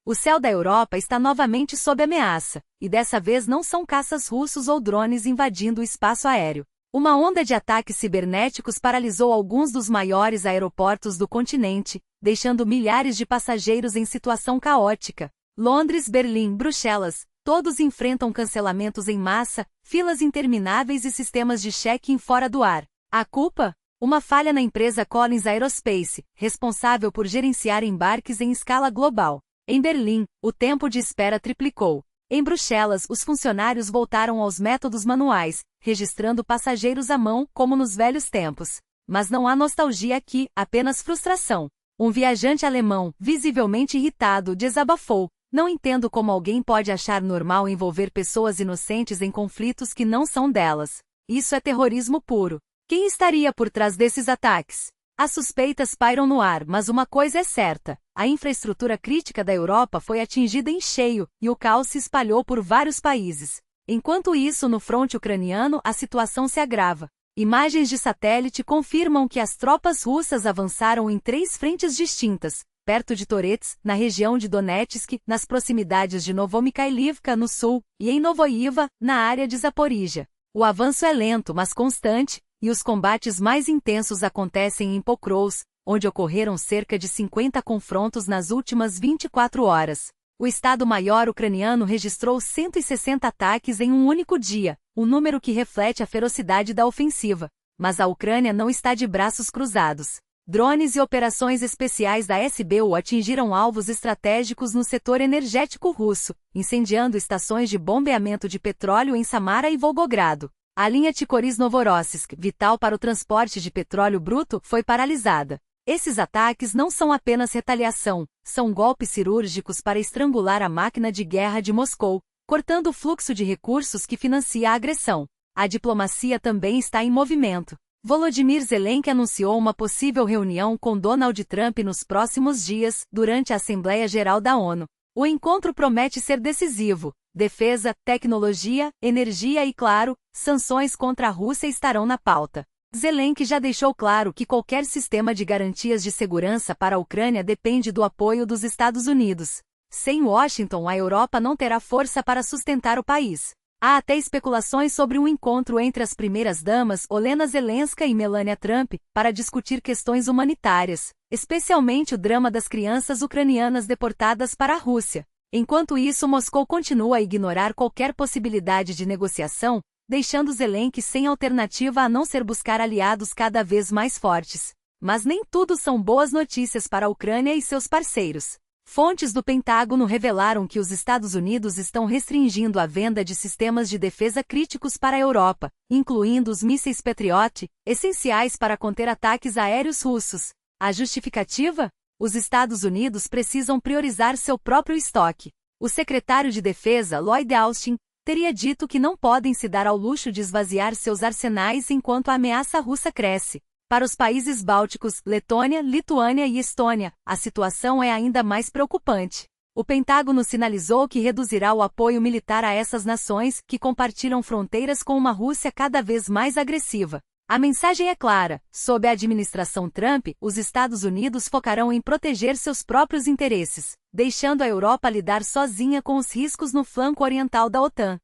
O céu da Europa está novamente sob ameaça, e dessa vez não são caças russos ou drones invadindo o espaço aéreo. Uma onda de ataques cibernéticos paralisou alguns dos maiores aeroportos do continente, deixando milhares de passageiros em situação caótica. Londres, Berlim, Bruxelas, todos enfrentam cancelamentos em massa, filas intermináveis e sistemas de check-in fora do ar. A culpa? Uma falha na empresa Collins Aerospace, responsável por gerenciar embarques em escala global. Em Berlim, o tempo de espera triplicou. Em Bruxelas, os funcionários voltaram aos métodos manuais, registrando passageiros à mão como nos velhos tempos. Mas não há nostalgia aqui, apenas frustração. Um viajante alemão, visivelmente irritado, desabafou: "Não entendo como alguém pode achar normal envolver pessoas inocentes em conflitos que não são delas. Isso é terrorismo puro." Quem estaria por trás desses ataques? As suspeitas pairam no ar, mas uma coisa é certa: a infraestrutura crítica da Europa foi atingida em cheio, e o caos se espalhou por vários países. Enquanto isso, no fronte ucraniano, a situação se agrava. Imagens de satélite confirmam que as tropas russas avançaram em 3 frentes distintas: perto de Torets, na região de Donetsk, nas proximidades de Novomikhailivka, no sul, e em Novoiva, na área de Zaporizhia. O avanço é lento, mas constante, e os combates mais intensos acontecem em Pokrovsk, onde ocorreram cerca de 50 confrontos nas últimas 24 horas. O Estado-Maior ucraniano registrou 160 ataques em um único dia, um número que reflete a ferocidade da ofensiva. Mas a Ucrânia não está de braços cruzados. Drones e operações especiais da SBU atingiram alvos estratégicos no setor energético russo, incendiando estações de bombeamento de petróleo em Samara e Volgogrado. A linha Tikhorez-Novorossiysk, vital para o transporte de petróleo bruto, foi paralisada. Esses ataques não são apenas retaliação, são golpes cirúrgicos para estrangular a máquina de guerra de Moscou, cortando o fluxo de recursos que financia a agressão. A diplomacia também está em movimento. Volodymyr Zelensky anunciou uma possível reunião com Donald Trump nos próximos dias, durante a Assembleia Geral da ONU. O encontro promete ser decisivo. Defesa, tecnologia, energia e, claro, sanções contra a Rússia estarão na pauta. Zelensky já deixou claro que qualquer sistema de garantias de segurança para a Ucrânia depende do apoio dos Estados Unidos. Sem Washington, a Europa não terá força para sustentar o país. Há até especulações sobre um encontro entre as primeiras-damas Olena Zelenska e Melania Trump para discutir questões humanitárias, especialmente o drama das crianças ucranianas deportadas para a Rússia. Enquanto isso, Moscou continua a ignorar qualquer possibilidade de negociação, deixando Zelensky sem alternativa a não ser buscar aliados cada vez mais fortes. Mas nem tudo são boas notícias para a Ucrânia e seus parceiros. Fontes do Pentágono revelaram que os Estados Unidos estão restringindo a venda de sistemas de defesa críticos para a Europa, incluindo os mísseis Patriot, essenciais para conter ataques aéreos russos. A justificativa? Os Estados Unidos precisam priorizar seu próprio estoque. O secretário de Defesa, Lloyd Austin, teria dito que não podem se dar ao luxo de esvaziar seus arsenais enquanto a ameaça russa cresce. Para os países bálticos, Letônia, Lituânia e Estônia, a situação é ainda mais preocupante. O Pentágono sinalizou que reduzirá o apoio militar a essas nações, que compartilham fronteiras com uma Rússia cada vez mais agressiva. A mensagem é clara: sob a administração Trump, os Estados Unidos focarão em proteger seus próprios interesses, deixando a Europa lidar sozinha com os riscos no flanco oriental da OTAN.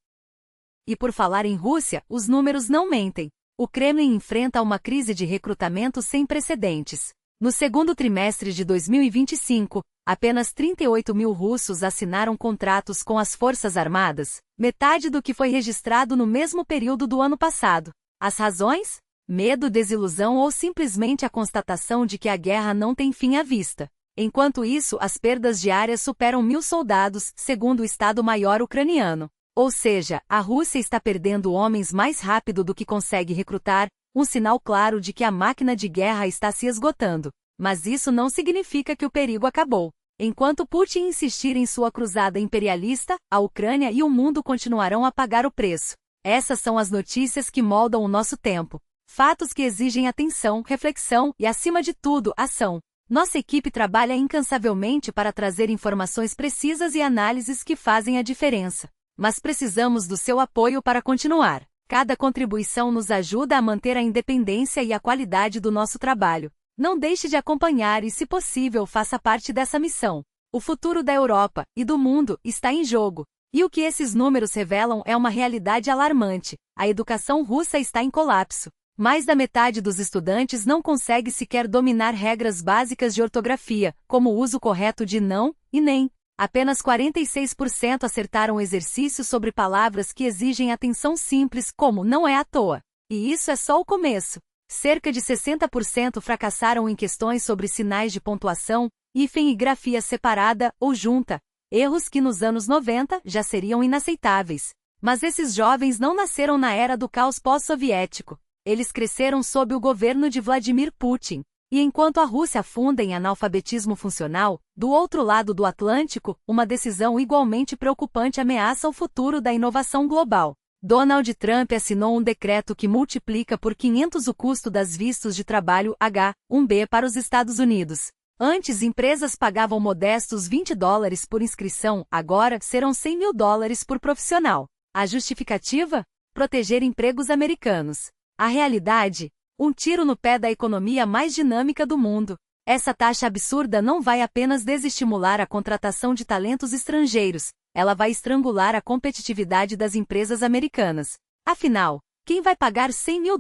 E por falar em Rússia, os números não mentem. O Kremlin enfrenta uma crise de recrutamento sem precedentes. No segundo trimestre de 2025, apenas 38 mil russos assinaram contratos com as Forças Armadas, metade do que foi registrado no mesmo período do ano passado. As razões? Medo, desilusão ou simplesmente a constatação de que a guerra não tem fim à vista. Enquanto isso, as perdas diárias superam 1.000 soldados, segundo o Estado-Maior ucraniano. Ou seja, a Rússia está perdendo homens mais rápido do que consegue recrutar, um sinal claro de que a máquina de guerra está se esgotando. Mas isso não significa que o perigo acabou. Enquanto Putin insistir em sua cruzada imperialista, a Ucrânia e o mundo continuarão a pagar o preço. Essas são as notícias que moldam o nosso tempo. Fatos que exigem atenção, reflexão e, acima de tudo, ação. Nossa equipe trabalha incansavelmente para trazer informações precisas e análises que fazem a diferença. Mas precisamos do seu apoio para continuar. Cada contribuição nos ajuda a manter a independência e a qualidade do nosso trabalho. Não deixe de acompanhar e, se possível, faça parte dessa missão. O futuro da Europa e do mundo está em jogo. E o que esses números revelam é uma realidade alarmante. A educação russa está em colapso. Mais da metade dos estudantes não consegue sequer dominar regras básicas de ortografia, como o uso correto de não e nem. Apenas 46% acertaram exercícios sobre palavras que exigem atenção simples, como não é à toa. E isso é só o começo. Cerca de 60% fracassaram em questões sobre sinais de pontuação, hífen e grafia separada ou junta, erros que nos anos 90 já seriam inaceitáveis. Mas esses jovens não nasceram na era do caos pós-soviético. Eles cresceram sob o governo de Vladimir Putin. E enquanto a Rússia afunda em analfabetismo funcional, do outro lado do Atlântico, uma decisão igualmente preocupante ameaça o futuro da inovação global. Donald Trump assinou um decreto que multiplica por 500 o custo das vistos de trabalho H-1B para os Estados Unidos. Antes, empresas pagavam modestos $20 por inscrição, agora serão $100 mil por profissional. A justificativa? Proteger empregos americanos. A realidade? Um tiro no pé da economia mais dinâmica do mundo. Essa taxa absurda não vai apenas desestimular a contratação de talentos estrangeiros, ela vai estrangular a competitividade das empresas americanas. Afinal, quem vai pagar $100 mil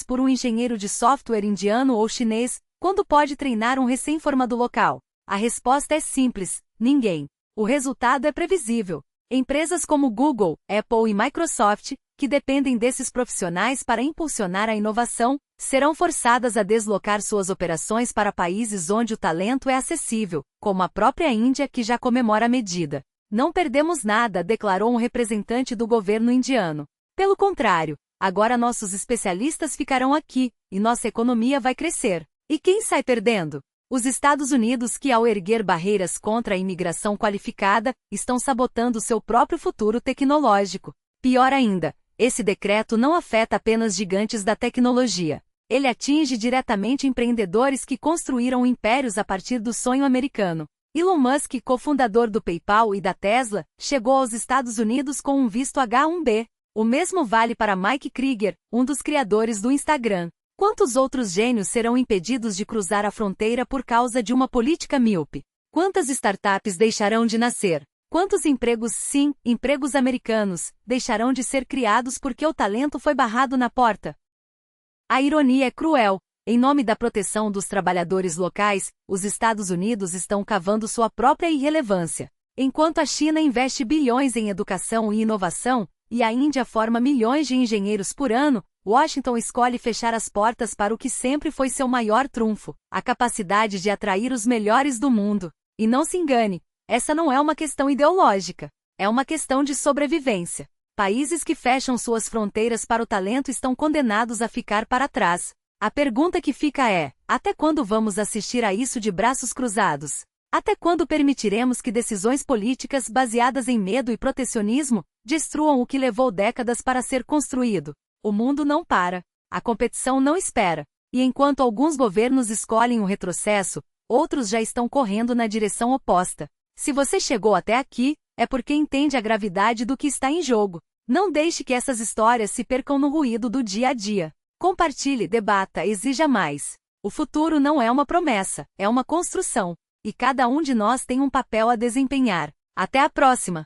por um engenheiro de software indiano ou chinês, quando pode treinar um recém-formado local? A resposta é simples: ninguém. O resultado é previsível. Empresas como Google, Apple e Microsoft, que dependem desses profissionais para impulsionar a inovação, serão forçadas a deslocar suas operações para países onde o talento é acessível, como a própria Índia, que já comemora a medida. Não perdemos nada, declarou um representante do governo indiano. Pelo contrário, agora nossos especialistas ficarão aqui, e nossa economia vai crescer. E quem sai perdendo? Os Estados Unidos, que ao erguer barreiras contra a imigração qualificada, estão sabotando seu próprio futuro tecnológico. Pior ainda, esse decreto não afeta apenas gigantes da tecnologia. Ele atinge diretamente empreendedores que construíram impérios a partir do sonho americano. Elon Musk, cofundador do PayPal e da Tesla, chegou aos Estados Unidos com um visto H-1B. O mesmo vale para Mike Krieger, um dos criadores do Instagram. Quantos outros gênios serão impedidos de cruzar a fronteira por causa de uma política míope? Quantas startups deixarão de nascer? Quantos empregos, sim, empregos americanos, deixarão de ser criados porque o talento foi barrado na porta? A ironia é cruel. Em nome da proteção dos trabalhadores locais, os Estados Unidos estão cavando sua própria irrelevância. Enquanto a China investe bilhões em educação e inovação, e a Índia forma milhões de engenheiros por ano, Washington escolhe fechar as portas para o que sempre foi seu maior trunfo, a capacidade de atrair os melhores do mundo. E não se engane, essa não é uma questão ideológica, é uma questão de sobrevivência. Países que fecham suas fronteiras para o talento estão condenados a ficar para trás. A pergunta que fica é: até quando vamos assistir a isso de braços cruzados? Até quando permitiremos que decisões políticas baseadas em medo e protecionismo destruam o que levou décadas para ser construído? O mundo não para. A competição não espera. E enquanto alguns governos escolhem o retrocesso, outros já estão correndo na direção oposta. Se você chegou até aqui, é porque entende a gravidade do que está em jogo. Não deixe que essas histórias se percam no ruído do dia a dia. Compartilhe, debata, exija mais. O futuro não é uma promessa, é uma construção. E cada um de nós tem um papel a desempenhar. Até a próxima!